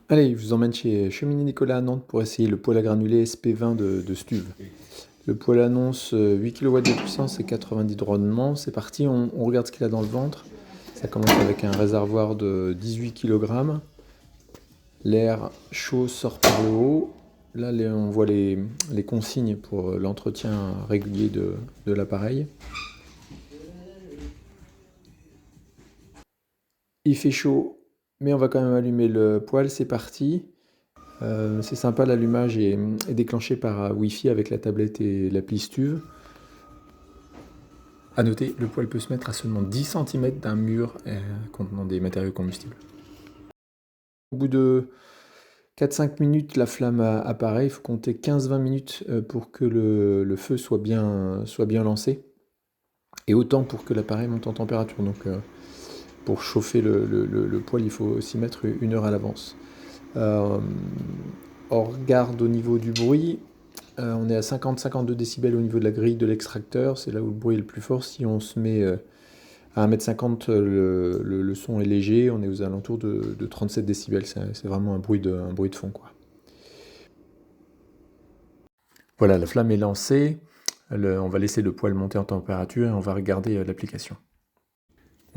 Allez, je vous emmène chez Cheminée Nicolas à Nantes pour essayer le poêle à granulés SP20 de Stuve. Le poêle annonce 8 kW de puissance et 90 de rendement. C'est parti, on regarde ce qu'il a dans le ventre. Ça commence avec un réservoir de 18 kg. L'air chaud sort par le haut. Là, on voit les consignes pour l'entretien régulier de l'appareil. Il fait chaud, mais on va quand même allumer le poêle, c'est parti. C'est sympa, l'allumage est déclenché par Wi-Fi avec la tablette et l'appli Stuve. A noter, le poêle peut se mettre à seulement 10 cm d'un mur contenant des matériaux combustibles. Au bout de 4-5 minutes, la flamme apparaît. Il faut compter 15-20 minutes pour que le feu soit bien lancé. Et autant pour que l'appareil monte en température. Donc pour chauffer le poêle, il faut s'y mettre 1 heure à l'avance. On regarde au niveau du bruit. On est à 50-52 décibels au niveau de la grille de l'extracteur. C'est là où le bruit est le plus fort. Si on se met à 1,50 m, le son est léger. On est aux alentours de 37 décibels. C'est vraiment un bruit de fond, quoi. Voilà, la flamme est lancée. On va laisser le poêle monter en température et on va regarder l'application.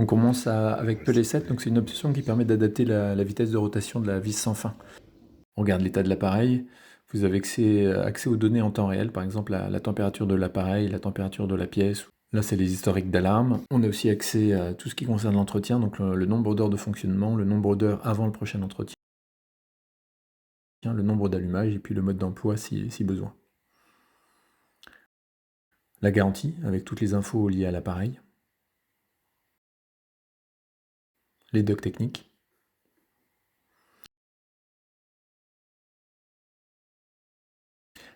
On commence avec Pelé 7, donc c'est une option qui permet d'adapter la vitesse de rotation de la vis sans fin. On regarde l'état de l'appareil. Vous avez accès aux données en temps réel, par exemple la température de l'appareil, la température de la pièce. Là, c'est les historiques d'alarme. On a aussi accès à tout ce qui concerne l'entretien, donc le nombre d'heures de fonctionnement, le nombre d'heures avant le prochain entretien, le nombre d'allumages et puis le mode d'emploi si besoin. La garantie, avec toutes les infos liées à l'appareil. Les docs techniques.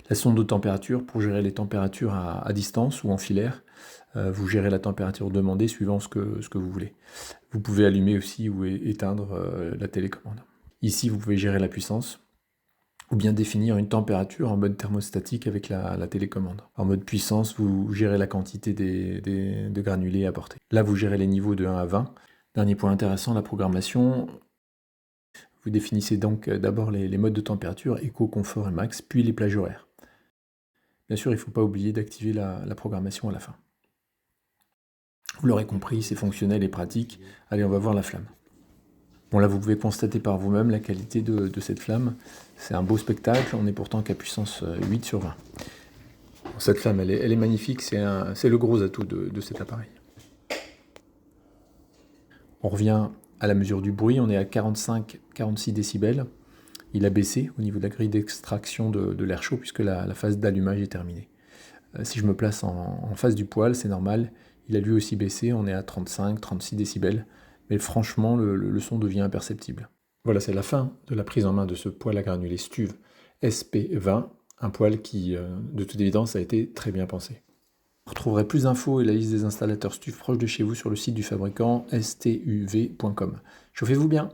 La sonde de température pour gérer les températures à distance ou en filaire. Vous gérez la température demandée suivant ce que vous voulez. Vous pouvez allumer aussi ou éteindre la télécommande. Ici, vous pouvez gérer la puissance ou bien définir une température en mode thermostatique avec la télécommande. En mode puissance, vous gérez la quantité de granulés apportés. Là, vous gérez les niveaux de 1 à 20. Dernier point intéressant, la programmation. Vous définissez donc d'abord les modes de température, éco, confort et max, puis les plages horaires. Bien sûr, il ne faut pas oublier d'activer la programmation à la fin. Vous l'aurez compris, c'est fonctionnel et pratique. Allez, on va voir la flamme. Bon, là, vous pouvez constater par vous-même la qualité de cette flamme. C'est un beau spectacle, on est pourtant qu'à puissance 8 sur 20. Bon, cette flamme, elle est magnifique, c'est le gros atout de cet appareil. On revient à la mesure du bruit, on est à 45-46 décibels. Il a baissé au niveau de la grille d'extraction de l'air chaud puisque la phase d'allumage est terminée. Si je me place en face du poêle, c'est normal, il a lui aussi baissé, on est à 35-36 décibels, mais franchement, le son devient imperceptible. Voilà, c'est la fin de la prise en main de ce poêle à granulés Stuve SP20, un poêle qui, de toute évidence, a été très bien pensé. Vous retrouverez plus d'infos et la liste des installateurs Stuve proches de chez vous sur le site du fabricant stuv.com. Chauffez-vous bien!